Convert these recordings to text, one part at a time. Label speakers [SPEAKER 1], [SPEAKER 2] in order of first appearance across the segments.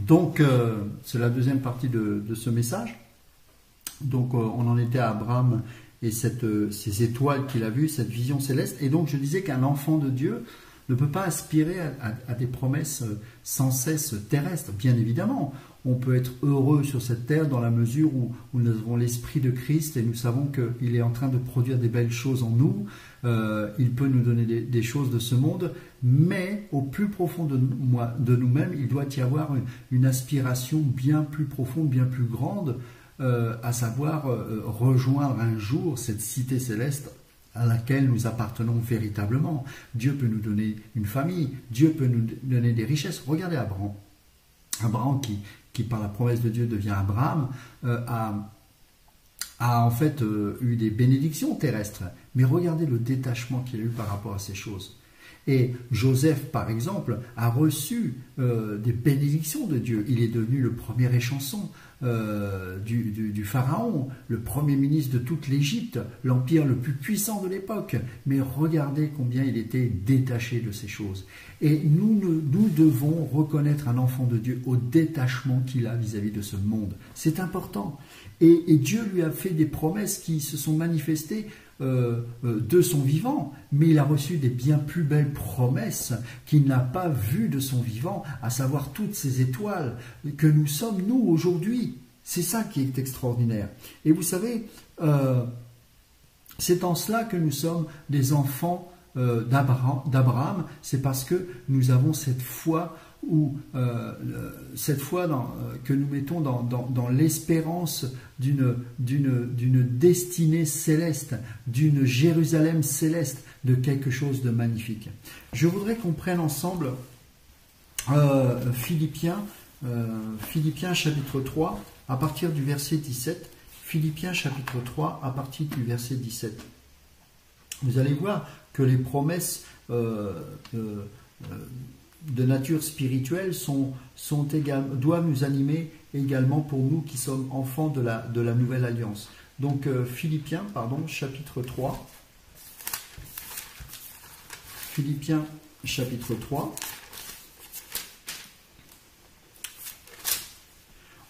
[SPEAKER 1] Donc, c'est la deuxième partie de ce message. Donc, on en était à Abraham et ces étoiles qu'il a vues, cette vision céleste. Et donc, je disais qu'un enfant de Dieu ne peut pas aspirer à des promesses sans cesse terrestres. Bien évidemment, on peut être heureux sur cette terre dans la mesure où nous avons l'Esprit de Christ et nous savons qu'il est en train de produire des belles choses en nous. Il peut nous donner des choses de ce monde, mais au plus profond de nous-mêmes, il doit y avoir une aspiration bien plus profonde, bien plus grande, à savoir rejoindre un jour cette cité céleste à laquelle nous appartenons véritablement. Dieu peut nous donner une famille, Dieu peut nous donner des richesses. Regardez Abraham. Abraham qui par la promesse de Dieu devient Abraham, a en fait eu des bénédictions terrestres. Mais regardez le détachement qu'il a eu par rapport à ces choses. Et Joseph, par exemple, a reçu des bénédictions de Dieu. Il est devenu le premier échanson du Pharaon, le premier ministre de toute l'Égypte, l'empire le plus puissant de l'époque. Mais regardez combien il était détaché de ces choses. Et nous devons reconnaître un enfant de Dieu au détachement qu'il a vis-à-vis de ce monde. C'est important. Et Dieu lui a fait des promesses qui se sont manifestées de son vivant, mais il a reçu des bien plus belles promesses qu'il n'a pas vues de son vivant, à savoir toutes ces étoiles que nous sommes nous aujourd'hui. C'est ça qui est extraordinaire. Et vous savez, c'est en cela que nous sommes des enfants d'Abraham, c'est parce que nous avons cette foi que nous mettons dans l'espérance d'une destinée céleste, d'une Jérusalem céleste, de quelque chose de magnifique. Je voudrais qu'on prenne ensemble Philippiens chapitre 3, à partir du verset 17. Philippiens chapitre 3, à partir du verset 17. Vous allez voir que les promesses de nature spirituelle doivent nous animer également pour nous qui sommes enfants de la nouvelle alliance. Donc Philippiens, chapitre 3. Philippiens, chapitre 3.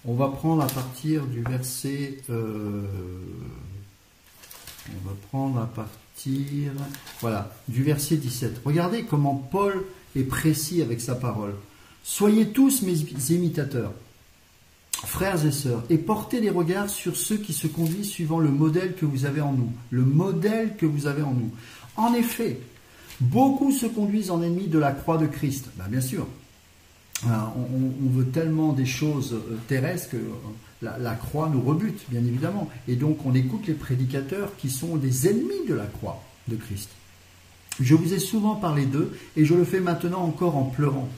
[SPEAKER 1] On va prendre à partir du verset... du verset 17. Regardez comment Paul est précis avec sa parole. Soyez tous mes imitateurs, frères et sœurs, et portez les regards sur ceux qui se conduisent suivant le modèle que vous avez en nous. Le modèle que vous avez en nous. En effet, beaucoup se conduisent en ennemis de la croix de Christ. Bien sûr, on veut tellement des choses terrestres que la croix nous rebute, bien évidemment. Et donc on écoute les prédicateurs qui sont des ennemis de la croix de Christ. Je vous ai souvent parlé d'eux et je le fais maintenant encore en pleurant.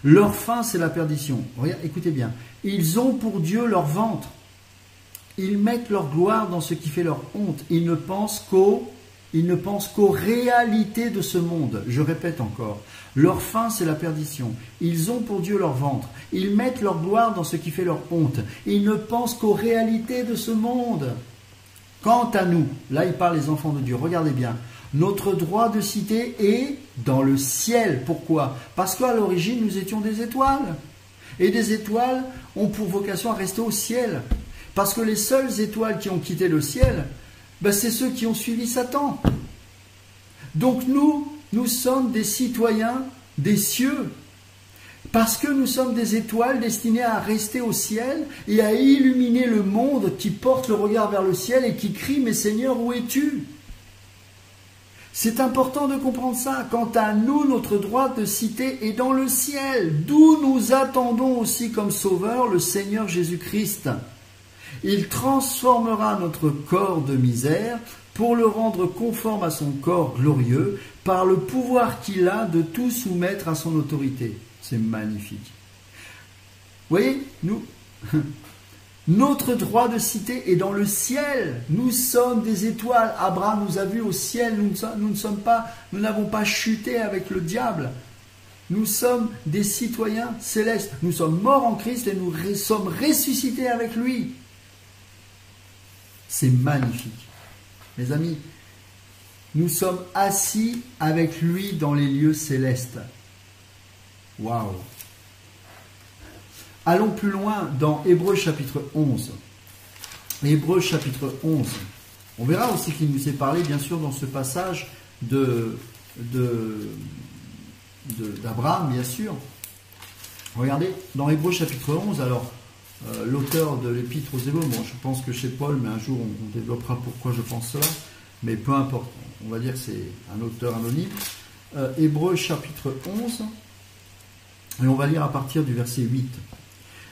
[SPEAKER 1] Leur fin, c'est la perdition. Regarde, écoutez bien. Ils ont pour Dieu leur ventre. Ils mettent leur gloire dans ce qui fait leur honte. Ils ne pensent qu'aux réalités de ce monde. Je répète encore. Leur fin, c'est la perdition. Ils ont pour Dieu leur ventre. Ils mettent leur gloire dans ce qui fait leur honte. Ils ne pensent qu'aux réalités de ce monde. Quant à nous, là il parle les enfants de Dieu, regardez bien. Notre droit de cité est dans le ciel. Pourquoi? Parce qu'à l'origine, nous étions des étoiles. Et des étoiles ont pour vocation à rester au ciel. Parce que les seules étoiles qui ont quitté le ciel, c'est ceux qui ont suivi Satan. Donc nous sommes des citoyens des cieux. Parce que nous sommes des étoiles destinées à rester au ciel et à illuminer le monde qui porte le regard vers le ciel et qui crie « Mais Seigneur, où es-tu » C'est important de comprendre ça. Quant à nous, notre droit de cité est dans le ciel, d'où nous attendons aussi comme sauveur le Seigneur Jésus-Christ. Il transformera notre corps de misère pour le rendre conforme à son corps glorieux par le pouvoir qu'il a de tout soumettre à son autorité. C'est magnifique. Vous voyez, notre droit de cité est dans le ciel. Nous sommes des étoiles. Abraham nous a vus au ciel. Nous n'avons pas chuté avec le diable. Nous sommes des citoyens célestes. Nous sommes morts en Christ et nous sommes ressuscités avec lui. C'est magnifique. Mes amis, nous sommes assis avec lui dans les lieux célestes. Waouh! Allons plus loin dans Hébreux chapitre 11. Hébreux chapitre 11. On verra aussi qu'il nous est parlé, bien sûr, dans ce passage d'Abraham, bien sûr. Regardez, dans Hébreux chapitre 11, alors, l'auteur de l'épître aux Hébreux, bon, je pense que chez Paul, mais un jour on développera pourquoi je pense cela, mais peu importe, on va dire que c'est un auteur anonyme. Hébreux chapitre 11, et on va lire à partir du verset 8.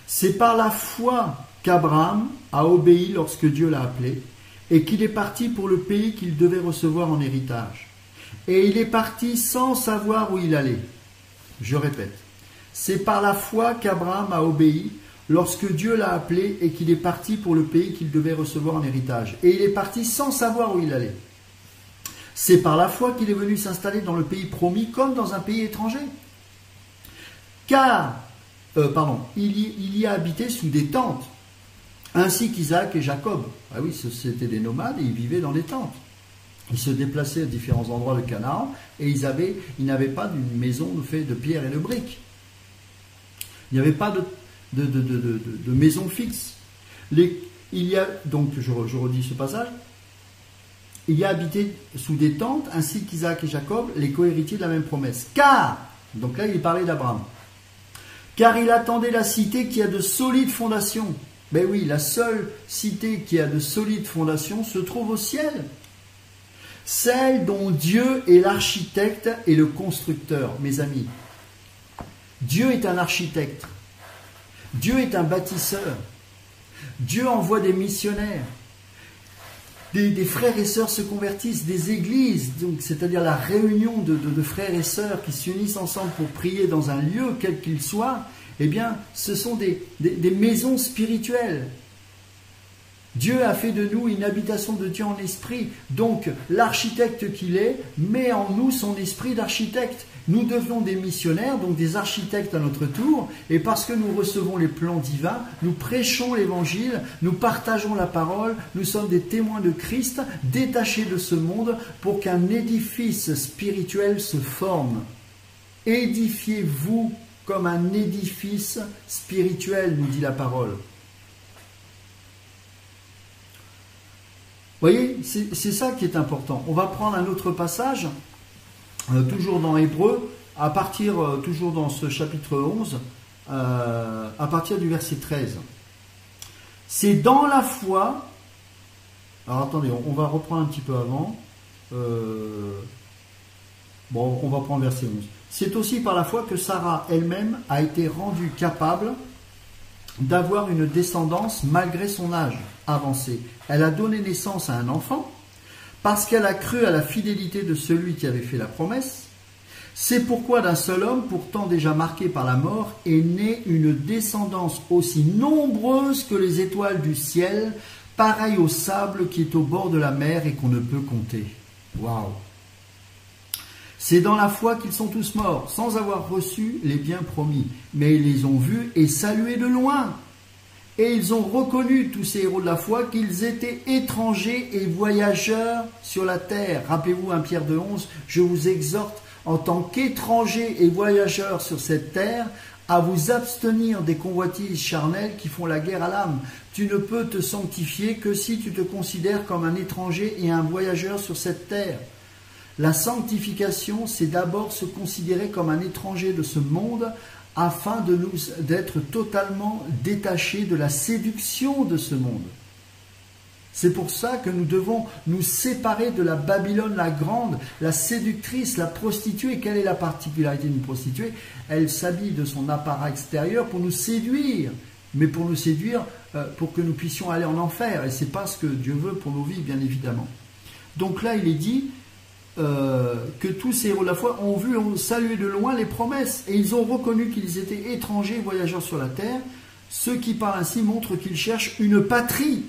[SPEAKER 1] C'est par la foi qu'Abraham a obéi lorsque Dieu l'a appelé, et qu'il est parti pour le pays qu'il devait recevoir en héritage. Et il est parti sans savoir où il allait. Je répète, c'est par la foi qu'Abraham a obéi lorsque Dieu l'a appelé et qu'il est parti pour le pays qu'il devait recevoir en héritage. Et il est parti sans savoir où il allait. C'est par la foi qu'il est venu s'installer dans le pays promis comme dans un pays étranger. Il y a habité sous des tentes, ainsi qu'Isaac et Jacob. Ah oui, c'était des nomades et ils vivaient dans des tentes. Ils se déplaçaient à différents endroits de Canaan et ils n'avaient pas d'une maison faite de pierre et de briques. Il n'y avait pas de maison fixe. Donc, je redis ce passage. Il y a habité sous des tentes, ainsi qu'Isaac et Jacob, les cohéritiers de la même promesse. Car, donc là il parlait d'Abraham, car il attendait la cité qui a de solides fondations. Ben oui, la seule cité qui a de solides fondations se trouve au ciel. Celle dont Dieu est l'architecte et le constructeur, mes amis. Dieu est un architecte. Dieu est un bâtisseur. Dieu envoie des missionnaires. Des frères et sœurs se convertissent, des églises, c'est-à-dire la réunion de frères et sœurs qui s'unissent ensemble pour prier dans un lieu, quel qu'il soit, eh bien, ce sont des maisons spirituelles. Dieu a fait de nous une habitation de Dieu en esprit. Donc, l'architecte qu'il est met en nous son esprit d'architecte. Nous devenons des missionnaires, donc des architectes à notre tour, et parce que nous recevons les plans divins, nous prêchons l'évangile, nous partageons la parole, nous sommes des témoins de Christ, détachés de ce monde, pour qu'un édifice spirituel se forme. Édifiez-vous comme un édifice spirituel, nous dit la parole. Vous voyez, c'est ça qui est important. On va prendre un autre passage, toujours dans Hébreux, toujours dans ce chapitre 11, à partir du verset 13. C'est dans la foi... Alors attendez, on va reprendre un petit peu avant. On va prendre verset 11. C'est aussi par la foi que Sarah elle-même a été rendue capable d'avoir une descendance malgré son âge avancé. Elle a donné naissance à un enfant parce qu'elle a cru à la fidélité de celui qui avait fait la promesse. C'est pourquoi d'un seul homme, pourtant déjà marqué par la mort, est née une descendance aussi nombreuse que les étoiles du ciel, pareille au sable qui est au bord de la mer et qu'on ne peut compter. Waouh! C'est dans la foi qu'ils sont tous morts, sans avoir reçu les biens promis. Mais ils les ont vus et salués de loin. Et ils ont reconnu, tous ces héros de la foi, qu'ils étaient étrangers et voyageurs sur la terre. Rappelez-vous 1 Pierre 2,11, je vous exhorte, en tant qu'étrangers et voyageurs sur cette terre, à vous abstenir des convoitises charnelles qui font la guerre à l'âme. Tu ne peux te sanctifier que si tu te considères comme un étranger et un voyageur sur cette terre. La sanctification, c'est d'abord se considérer comme un étranger de ce monde afin d'être totalement détachés de la séduction de ce monde. C'est pour ça que nous devons nous séparer de la Babylone la grande, la séductrice, la prostituée. Quelle est la particularité d'une prostituée? Elle s'habille de son apparat extérieur pour nous séduire, mais pour nous séduire pour que nous puissions aller en enfer. Et ce n'est pas ce que Dieu veut pour nos vies, bien évidemment. Donc là, il est dit que tous ces héros de la foi ont salué de loin les promesses et ils ont reconnu qu'ils étaient étrangers, voyageurs sur la terre, ce qui par ainsi montre qu'ils cherchent une patrie.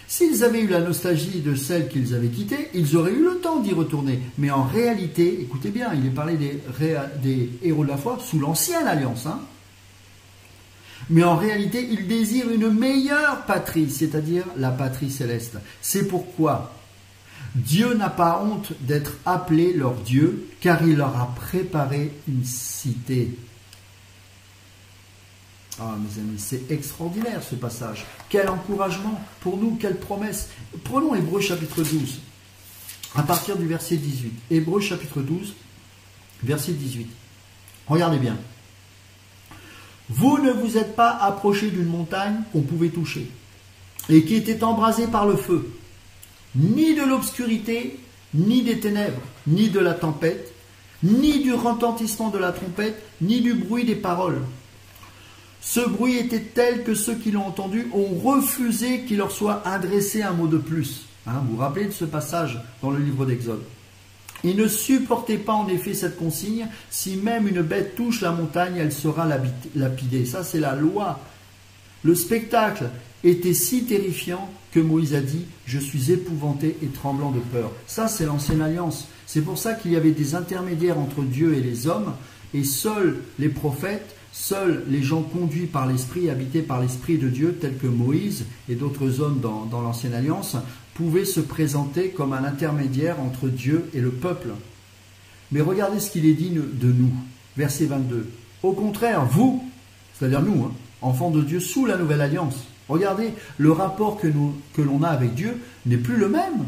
[SPEAKER 1] S'ils avaient eu la nostalgie de celle qu'ils avaient quittée, ils auraient eu le temps d'y retourner. Mais en réalité, écoutez bien, il est parlé des héros de la foi sous l'ancienne alliance. Mais en réalité, ils désirent une meilleure patrie, c'est-à-dire la patrie céleste. C'est pourquoi Dieu n'a pas honte d'être appelé leur Dieu, car il leur a préparé une cité. Ah, mes amis, c'est extraordinaire ce passage. Quel encouragement pour nous, quelle promesse. Prenons Hébreux chapitre 12, à partir du verset 18. Hébreux chapitre 12, verset 18. Regardez bien. Vous ne vous êtes pas approchés d'une montagne qu'on pouvait toucher et qui était embrasée par le feu, ni de l'obscurité, ni des ténèbres, ni de la tempête, ni du retentissement de la trompette, ni du bruit des paroles. Ce bruit était tel que ceux qui l'ont entendu ont refusé qu'il leur soit adressé un mot de plus. Vous vous rappelez de ce passage dans le livre d'Exode. Ils ne supportaient pas en effet cette consigne, si même une bête touche la montagne, elle sera lapidée. Ça, c'est la loi. Le spectacle était si terrifiant que Moïse a dit « Je suis épouvanté et tremblant de peur ». Ça, c'est l'ancienne alliance. C'est pour ça qu'il y avait des intermédiaires entre Dieu et les hommes, et seuls les prophètes, seuls les gens conduits par l'Esprit, habités par l'Esprit de Dieu, tels que Moïse et d'autres hommes dans l'ancienne alliance, pouvaient se présenter comme un intermédiaire entre Dieu et le peuple. Mais regardez ce qu'il est dit de nous. Verset 22. Au contraire, vous, c'est-à-dire nous, enfants de Dieu sous la nouvelle alliance, regardez, le rapport que l'on a avec Dieu n'est plus le même.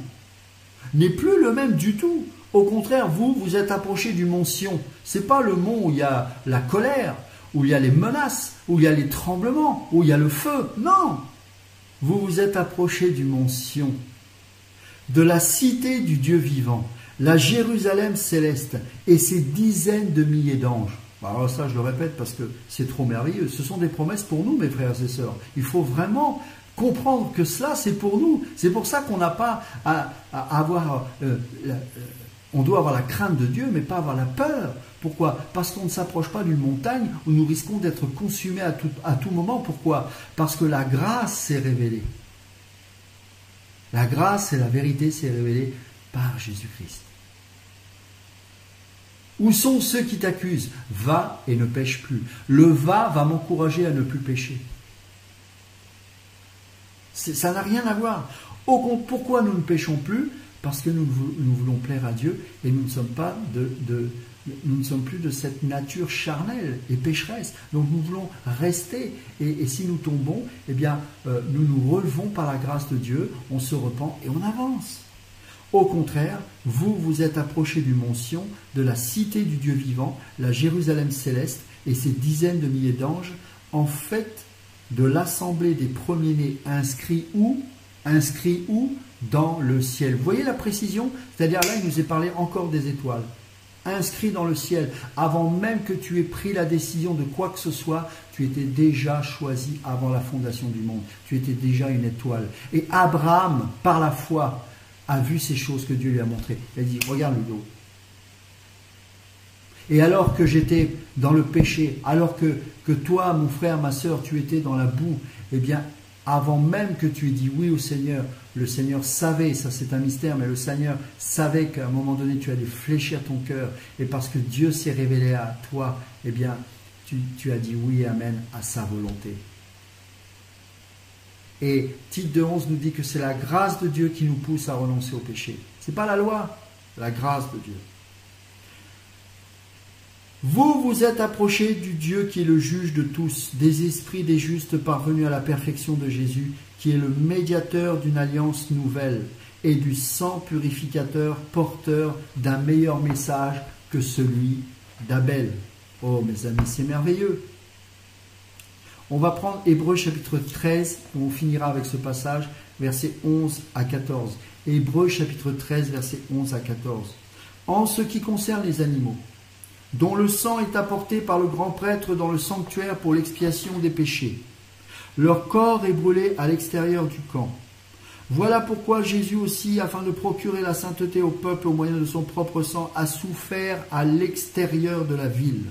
[SPEAKER 1] N'est plus le même du tout. Au contraire, vous êtes approchés du mont Sion. Ce n'est pas le mont où il y a la colère, où il y a les menaces, où il y a les tremblements, où il y a le feu. Non! Vous vous êtes approchés du mont Sion, de la cité du Dieu vivant, la Jérusalem céleste et ses dizaines de milliers d'anges. Alors ça, je le répète parce que c'est trop merveilleux. Ce sont des promesses pour nous, mes frères et sœurs. Il faut vraiment comprendre que cela, c'est pour nous. C'est pour ça qu'on n'a pas à avoir... on doit avoir la crainte de Dieu, mais pas avoir la peur. Pourquoi? Parce qu'on ne s'approche pas d'une montagne où nous risquons d'être consumés à tout moment. Pourquoi? Parce que la grâce s'est révélée. La grâce et la vérité s'est révélée par Jésus-Christ. Où sont ceux qui t'accusent? Va et ne pêche plus. Le va m'encourager à ne plus pécher. Ça n'a rien à voir. Pourquoi nous ne péchons plus? Parce que nous voulons plaire à Dieu et nous ne sommes pas nous ne sommes plus de cette nature charnelle et pécheresse. Donc nous voulons rester et si nous tombons, eh bien nous nous relevons par la grâce de Dieu, on se repent et on avance. Au contraire, vous êtes approchés du mont Sion, de la cité du Dieu vivant, la Jérusalem céleste et ses dizaines de milliers d'anges, en fait de l'assemblée des premiers-nés inscrits où? Inscrits où? Dans le ciel. Vous voyez la précision? C'est-à-dire là, il nous est parlé encore des étoiles. Inscrit dans le ciel, avant même que tu aies pris la décision de quoi que ce soit, tu étais déjà choisi avant la fondation du monde. Tu étais déjà une étoile. Et Abraham, par la foi, a vu ces choses que Dieu lui a montrées. Il a dit, regarde Ludo. Et alors que j'étais dans le péché, alors que toi, mon frère, ma sœur, tu étais dans la boue, eh bien, avant même que tu aies dit oui au Seigneur, le Seigneur savait, ça c'est un mystère, mais le Seigneur savait qu'à un moment donné, tu allais fléchir ton cœur. Et parce que Dieu s'est révélé à toi, eh bien, tu as dit oui et amen à sa volonté. Et Tite 2:11 nous dit que c'est la grâce de Dieu qui nous pousse à renoncer au péché. Ce n'est pas la loi, la grâce de Dieu. Vous êtes approchés du Dieu qui est le juge de tous, des esprits des justes parvenus à la perfection de Jésus, qui est le médiateur d'une alliance nouvelle et du sang purificateur porteur d'un meilleur message que celui d'Abel. Oh mes amis, c'est merveilleux. On va prendre Hébreux chapitre 13, où on finira avec ce passage, versets 11 à 14. Hébreux chapitre 13, versets 11 à 14. En ce qui concerne les animaux, dont le sang est apporté par le grand prêtre dans le sanctuaire pour l'expiation des péchés. Leur corps est brûlé à l'extérieur du camp. Voilà pourquoi Jésus aussi, afin de procurer la sainteté au peuple au moyen de son propre sang, a souffert à l'extérieur de la ville.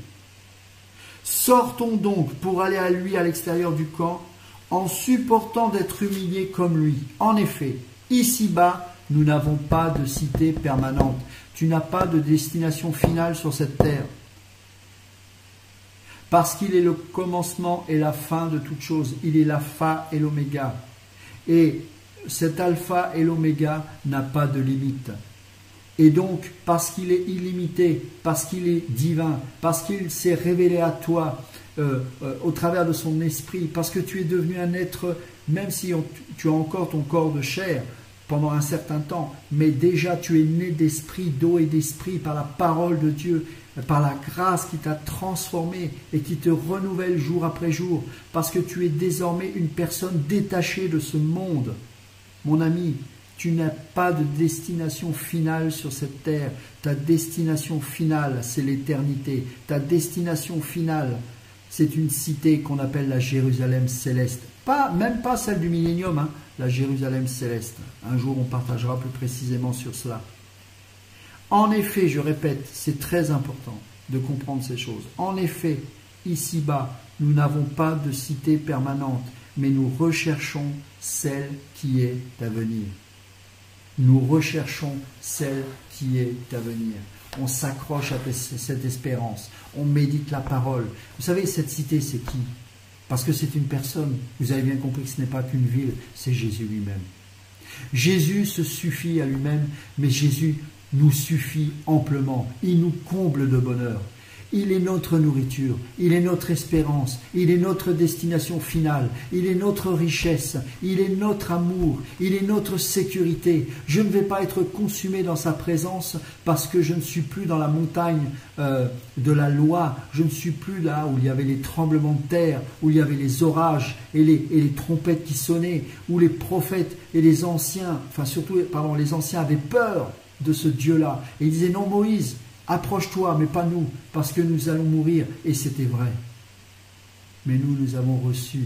[SPEAKER 1] Sortons donc pour aller à lui à l'extérieur du camp, en supportant d'être humiliés comme lui. En effet, ici-bas, nous n'avons pas de cité permanente. Tu n'as pas de destination finale sur cette terre. Parce qu'il est le commencement et la fin de toute chose. Il est l'alpha et l'oméga. Et cet alpha et l'oméga n'a pas de limite. Et donc, parce qu'il est illimité, parce qu'il est divin, parce qu'il s'est révélé à toi, au travers de son esprit, parce que tu es devenu un être, même si tu as encore ton corps de chair pendant un certain temps, mais déjà tu es né d'esprit, d'eau et d'esprit par la parole de Dieu, par la grâce qui t'a transformé et qui te renouvelle jour après jour, parce que tu es désormais une personne détachée de ce monde. Mon ami, tu n'as pas de destination finale sur cette terre. Ta destination finale, c'est l'éternité. Ta destination finale, c'est une cité qu'on appelle la Jérusalem céleste. Même pas celle du millénium, hein, la Jérusalem céleste. Un jour, on partagera plus précisément sur cela. En effet, je répète, c'est très important de comprendre ces choses. En effet, ici-bas, nous n'avons pas de cité permanente, mais nous recherchons celle qui est à venir. Nous recherchons celle qui est à venir. On s'accroche à cette espérance. On médite la parole. Vous savez, cette cité, c'est qui? Parce que c'est une personne. Vous avez bien compris que ce n'est pas qu'une ville, c'est Jésus lui-même. Jésus se suffit à lui-même, mais Jésus nous suffit amplement. Il nous comble de bonheur. Il est notre nourriture, il est notre espérance, il est notre destination finale, il est notre richesse, il est notre amour, il est notre sécurité. Je ne vais pas être consumé dans sa présence parce que je ne suis plus dans la montagne de la loi, je ne suis plus là où il y avait les tremblements de terre, où il y avait les orages et les trompettes qui sonnaient, où les prophètes et les anciens, les anciens avaient peur de ce Dieu-là. Et ils disaient non Moïse, approche-toi, mais pas nous, parce que nous allons mourir. Et c'était vrai. Mais nous avons reçu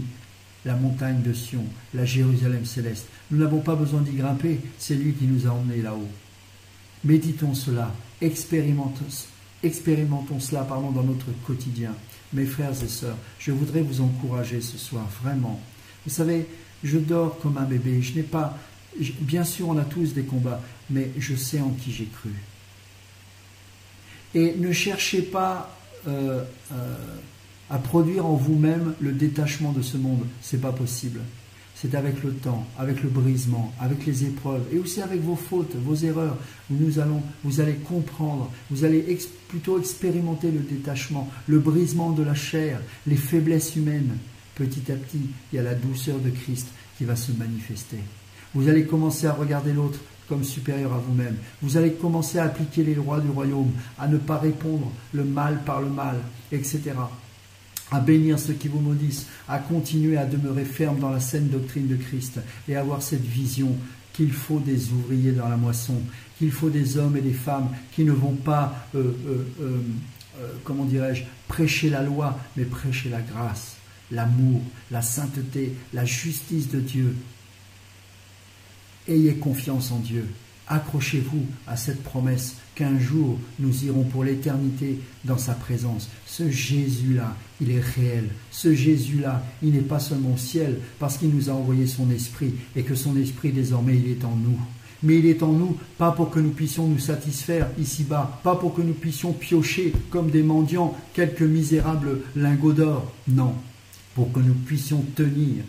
[SPEAKER 1] la montagne de Sion, la Jérusalem céleste. Nous n'avons pas besoin d'y grimper, c'est lui qui nous a emmenés là-haut. Méditons cela, expérimentons cela dans notre quotidien. Mes frères et sœurs, je voudrais vous encourager ce soir, vraiment. Vous savez, je dors comme un bébé. Bien sûr, on a tous des combats, mais je sais en qui j'ai cru. Et ne cherchez pas à produire en vous-même le détachement de ce monde. Ce n'est pas possible. C'est avec le temps, avec le brisement, avec les épreuves et aussi avec vos fautes, vos erreurs, où vous allez comprendre, vous allez plutôt expérimenter le détachement, le brisement de la chair, les faiblesses humaines. Petit à petit, il y a la douceur de Christ qui va se manifester. Vous allez commencer à regarder l'autre comme supérieur à vous-même. Vous allez commencer à appliquer les lois du royaume, à ne pas répondre le mal par le mal, etc. À bénir ceux qui vous maudissent, à continuer à demeurer ferme dans la saine doctrine de Christ et à avoir cette vision qu'il faut des ouvriers dans la moisson, qu'il faut des hommes et des femmes qui ne vont pas, prêcher la loi, mais prêcher la grâce, l'amour, la sainteté, la justice de Dieu. Ayez confiance en Dieu. Accrochez-vous à cette promesse qu'un jour nous irons pour l'éternité dans sa présence. Ce Jésus-là, il est réel. Ce Jésus-là, il n'est pas seulement au ciel parce qu'il nous a envoyé son esprit et que son esprit désormais il est en nous. Mais il est en nous, pas pour que nous puissions nous satisfaire ici-bas, pas pour que nous puissions piocher comme des mendiants quelques misérables lingots d'or. Non, pour que nous puissions tenir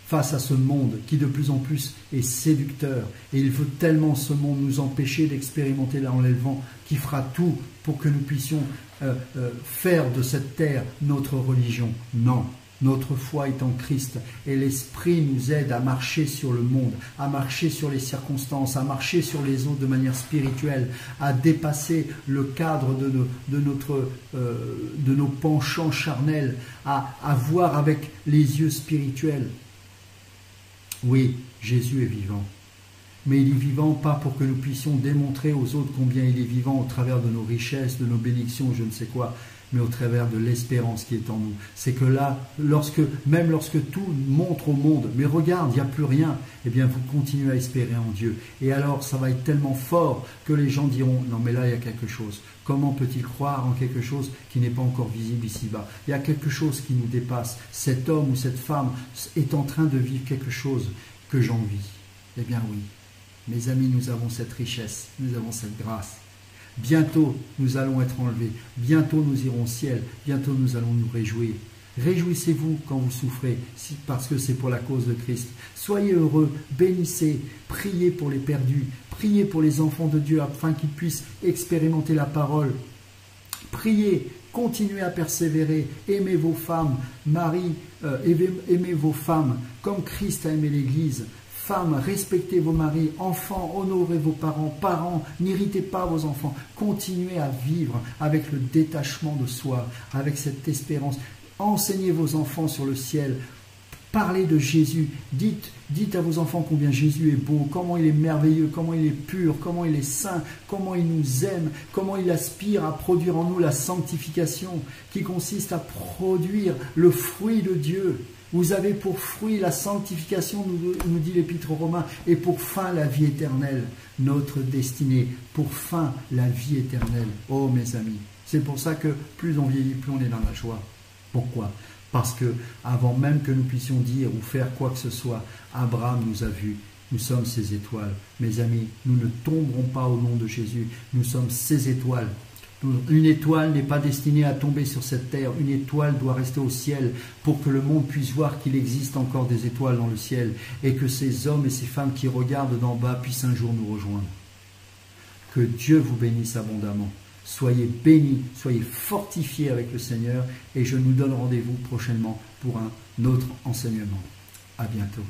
[SPEAKER 1] face à ce monde qui de plus en plus est séducteur. Et il veut tellement ce monde nous empêcher d'expérimenter l'enlèvement qui fera tout pour que nous puissions faire de cette terre notre religion. Non, notre foi est en Christ et l'Esprit nous aide à marcher sur le monde, à marcher sur les circonstances, à marcher sur les eaux de manière spirituelle, à dépasser le cadre de nos penchants charnels, à voir avec les yeux spirituels. Oui, Jésus est vivant. Mais il est vivant pas pour que nous puissions démontrer aux autres combien il est vivant au travers de nos richesses, de nos bénédictions, je ne sais quoi, mais au travers de l'espérance qui est en nous. C'est que là, même lorsque tout montre au monde, mais regarde, il n'y a plus rien, eh bien vous continuez à espérer en Dieu. Et alors, ça va être tellement fort que les gens diront, non mais là, il y a quelque chose. Comment peut-il croire en quelque chose qui n'est pas encore visible ici-bas? Il y a quelque chose qui nous dépasse. Cet homme ou cette femme est en train de vivre quelque chose que j'envie. Eh bien oui, mes amis, nous avons cette richesse, nous avons cette grâce. Bientôt, nous allons être enlevés. Bientôt, nous irons au ciel. Bientôt, nous allons nous réjouir. Réjouissez-vous quand vous souffrez, parce que c'est pour la cause de Christ. Soyez heureux, bénissez, priez pour les perdus, priez pour les enfants de Dieu afin qu'ils puissent expérimenter la parole. priez, continuez à persévérer, aimez vos femmes, aimez vos femmes comme Christ a aimé l'Église. Femmes, respectez vos maris, enfants, honorez vos parents, parents, n'irritez pas vos enfants, continuez à vivre avec le détachement de soi, avec cette espérance. Enseignez vos enfants sur le ciel, parlez de Jésus, dites à vos enfants combien Jésus est beau, comment il est merveilleux, comment il est pur, comment il est saint, comment il nous aime, comment il aspire à produire en nous la sanctification qui consiste à produire le fruit de Dieu. Vous avez pour fruit la sanctification, nous dit l'Épître aux Romains, et pour fin la vie éternelle, notre destinée, pour fin la vie éternelle. Oh mes amis, c'est pour ça que plus on vieillit, plus on est dans la joie. Pourquoi ? Parce que avant même que nous puissions dire ou faire quoi que ce soit, Abraham nous a vus. Nous sommes ses étoiles. Mes amis, nous ne tomberons pas au nom de Jésus. Nous sommes ses étoiles. Une étoile n'est pas destinée à tomber sur cette terre. Une étoile doit rester au ciel pour que le monde puisse voir qu'il existe encore des étoiles dans le ciel et que ces hommes et ces femmes qui regardent d'en bas puissent un jour nous rejoindre. Que Dieu vous bénisse abondamment. Soyez bénis, soyez fortifiés avec le Seigneur et je nous donne rendez-vous prochainement pour un autre enseignement. À bientôt.